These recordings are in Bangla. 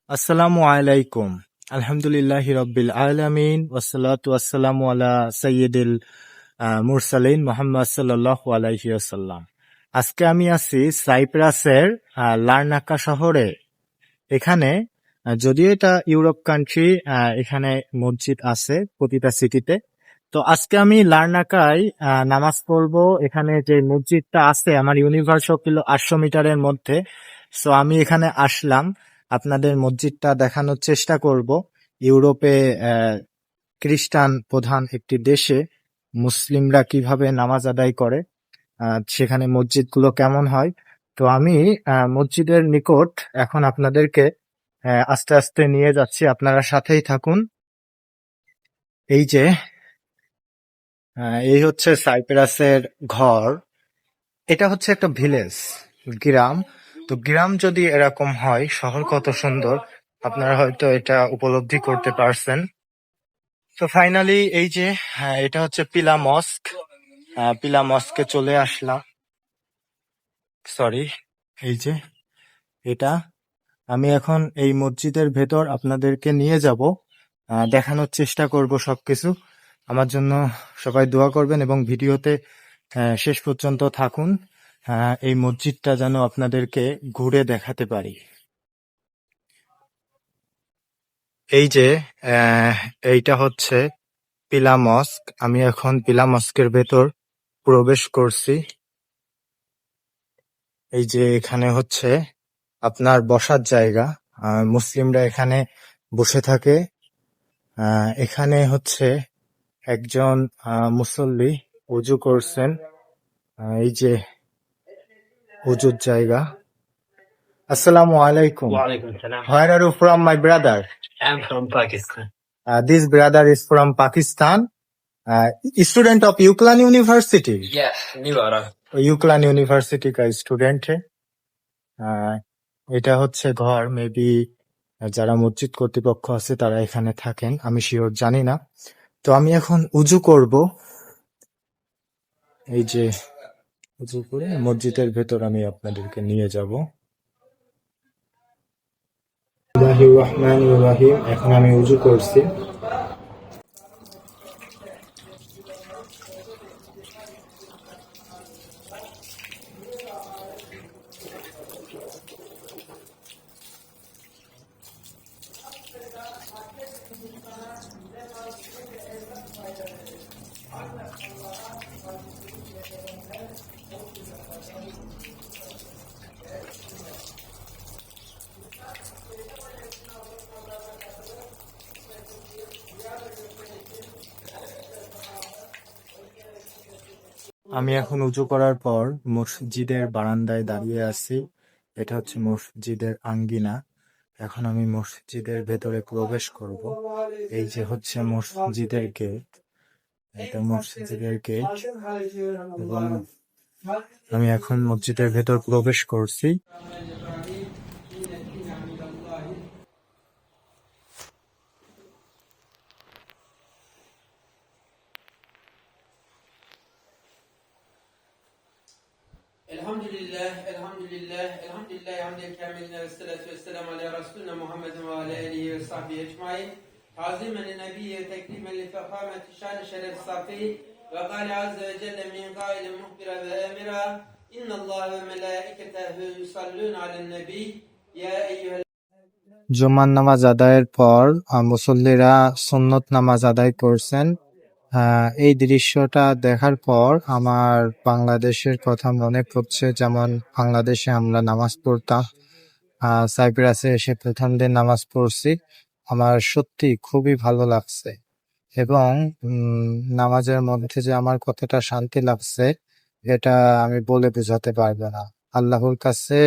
আসসালামু আলাইকুম। আলহামদুলিল্লাহি রাব্বিল আলামিন ওয়াসসালাতু ওয়াসসালামু আলা সাইয়্যিদিল মুরসালিন মুহাম্মদ সাল্লাল্লাহু আলাইহি ওয়াসাল্লাম। আজকে আমি আছি সাইপ্রাসের লারনাকা শহরে। এখানে যদিও এটা ইউরোপ কান্ট্রি, এখানে মসজিদ আছে প্রতিটা সিটিতে। তো আজকে আমি লারনাকায় নামাজ পড়বো। এখানে যে মসজিদটা আছে আমার ইউনিভার্সিটি 800 মিটারের মধ্যে। সো আমি এখানে আসলাম, আপনাদের মসজিদটা দেখানোর চেষ্টা করব। ইউরোপে খ্রিস্টান প্রধান একটি দেশে মুসলিমরা কিভাবে নামাজ আদায় করে, সেখানে মসজিদগুলো কেমন হয়। তো আমি মসজিদের নিকট এখন আপনাদেরকে আস্তে আস্তে নিয়ে যাচ্ছি, আপনারা সাথেই থাকুন। এই যে এই হচ্ছে সাইপ্রাসের ঘর। এটা হচ্ছে একটা ভিলেজ, গ্রাম। তো গ্রাম যদি এরকম হয়, শহর কত সুন্দর আপনারা হয়তো এটা উপলব্ধি করতে পারছেন। তো ফাইনালি এই যে এটা হচ্ছে পিলা মস্ক। পিলা মস্কে চলে আসলাম। সরি, এই যে এটা। আমি এখন এই মসজিদের ভেতর আপনাদেরকে নিয়ে যাব, দেখানোর চেষ্টা করব সবকিছু। আমার জন্য সবাই দোয়া করবেন এবং ভিডিওতে শেষ পর্যন্ত থাকুন। এই মসজিদটা যেন আপনাদেরকে ঘুরে দেখাতে পারি। এই যে এইটা হচ্ছে পিলা মস্ক। আমি এখন পিলা মস্কের ভেতর প্রবেশ করছি। এই যে এখানে হচ্ছে আপনার বসার জায়গা, মুসলিমরা এখানে বসে থাকে। এখানে হচ্ছে একজন মুসল্লি উজু করছেন। এই যে উজুর জায়গা। আসসালামু আলাইকুম। Walaikum salam. Where are you from, my brother? I'm from Pakistan. This brother is from Pakistan. Student of UCLan University. Yeah, Nivara. UCLan University का স্টুডেন্ট है। এটা হচ্ছে ঘর। মেবি যারা মসজিদ কর্তৃপক্ষ আছে তারা এখানে থাকেন, আমি শিওর জানি না। তো আমি এখন উজু করব। এই যে উজু করে মসজিদের ভেতর আমি আপনাদেরকে নিয়ে যাব। বিসমিল্লাহির রহমানির রহিম। এখন আমি উজু করছি। আমি এখন উজু করার পর মসজিদের বারান্দায় দাঁড়িয়ে আছি। এটা হচ্ছে মসজিদের আঙ্গিনা। এখন আমি মসজিদের ভেতরে প্রবেশ করব। এই যে হচ্ছে মসজিদের গেট। এটা মসজিদের গেট এবং আমি এখন মসজিদের ভেতর প্রবেশ করছি। Elhamdülillah, elhamdülillah, elhamdülillah hamden kâmilina ve salatu ve selamu ala Resulina Muhammedin ve ala alihi ve sahbihi ecmaîn. Tazimen li nebiyye ve tekrimen li fekâmeti şân-ı şeref safi ve kâle azze ve celle min gâilin muhbira ve emira innallâhe ve melâiketehu yusallûne alen nebî ya eyyühel জুমার নামাজ আদায়ের পর মুসল্লিরা সুন্নত নামাজ আদায় করছেন। এই দৃশ্যটা দেখার পর আমার বাংলাদেশের কথা মনে পড়ছে। যেমন বাংলাদেশে আমরা নামাজ পড়তাম, সাইপ্রাসে এসে প্রথম দিন নামাজ পড়ছি। আমার সত্যি খুবই ভালো লাগছে এবং নামাজের মধ্যে যে আমার কতটা শান্তি লাগছে এটা আমি বলে বোঝাতে পারবো না। আল্লাহর কাছে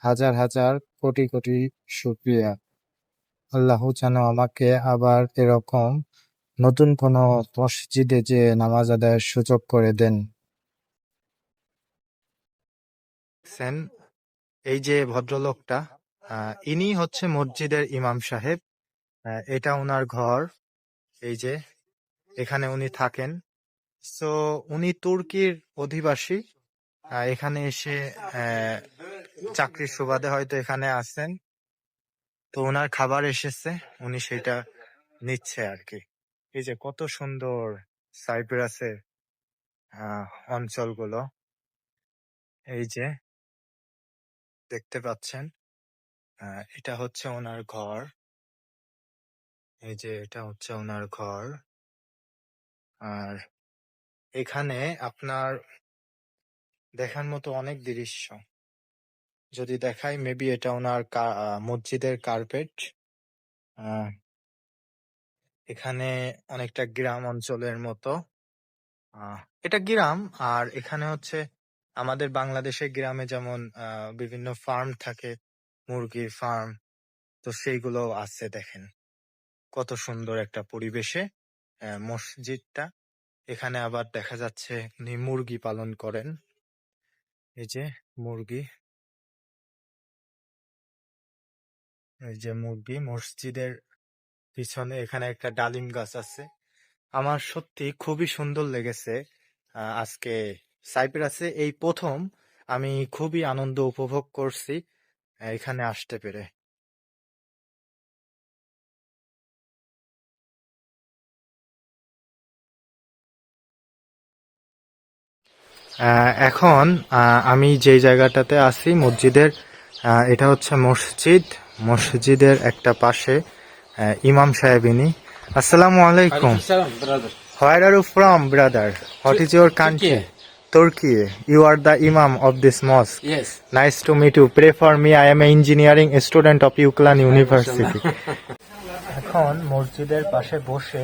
হাজার হাজার কোটি কোটি শুকরিয়া। আল্লাহ যেন আমাকে আবার এরকম নতুন কোনো মসজিদে যে নামাজ আদায়ের সুযোগ করে দেন। এই যে ভদ্রলোকটা, ইনি হচ্ছে মসজিদের ইমাম সাহেব। এটা ওনার ঘর। এই যে এখানে উনি থাকেন। সো উনি তুর্কির অধিবাসী। এখানে এসে চাকরির সুবাদে হয়তো এখানে আসেন। তো ওনার খাবার এসেছে, উনি সেটা নিচ্ছে আর কি। এই যে কত সুন্দর সাইপ্রাসের অঞ্চলগুলো, এই যে দেখতে পাচ্ছেন। এটা হচ্ছে ওনার ঘর, এই যে এটা হচ্ছে ওনার ঘর। আর এখানে আপনার দেখার মতো অনেক দৃশ্য, যদি দেখাই মেবি এটা ওনার মসজিদের কার্পেট। এখানে অনেকটা গ্রাম অঞ্চলের মতো, এটা গ্রাম। আর এখানে হচ্ছে আমাদের বাংলাদেশের গ্রামে যেমন বিভিন্ন ফার্ম থাকে, মুরগির ফার্ম, তো সেইগুলো আছে। দেখেন কত সুন্দর একটা পরিবেশে মসজিদটা। এখানে আবার দেখা যাচ্ছে উনি মুরগি পালন করেন, এই যে মুরগি, এই যে মুরগি। মসজিদের পিছনে এখানে একটা ডালিম গাছ আছে। আমার সত্যি খুবই সুন্দর লেগেছে আজকে সাইপ্রাসে এই প্রথম আমি খুবই আনন্দ উপভোগ করছি এখানে আসতে পেরে। এখন আমি যে জায়গাটাতে আছি মসজিদের, এটা হচ্ছে মসজিদ। মসজিদের একটা পাশে ইমাম সাহেব ইনি। আসসালামু আলাইকুম। Salam, brother. Where are you from, brother? What is your country? Turkey. You are the imam of this mosque. Yes. Nice to meet you. Pray for me. I am an engineering student of Uklan University. এখন মসজিদের পাশে বসে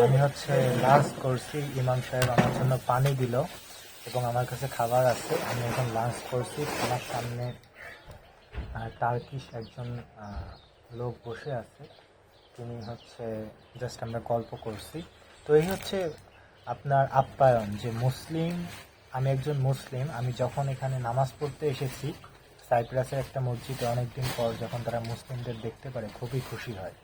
আমি হচ্ছে লাঞ্চ করছি। ইমাম সাহেব আমার জন্য পানি দিল এবং আমার কাছে খাবার আছে। আমি এখন লাঞ্চ করছি। আমার সামনে টার্কিশ একজন লোক বসে আছে, তিনি হচ্ছে জাস্ট আমরা গল্প করছি। তো এই হচ্ছে আপনার আপ্যায়ন, যে মুসলিম, আমি একজন মুসলিম, আমি যখন এখানে নামাজ পড়তে এসেছি সাইপ্রাসের একটা মসজিদে অনেকদিন পর, যখন তারা মুসলিমদের দেখতে পারে খুবই খুশি হয়।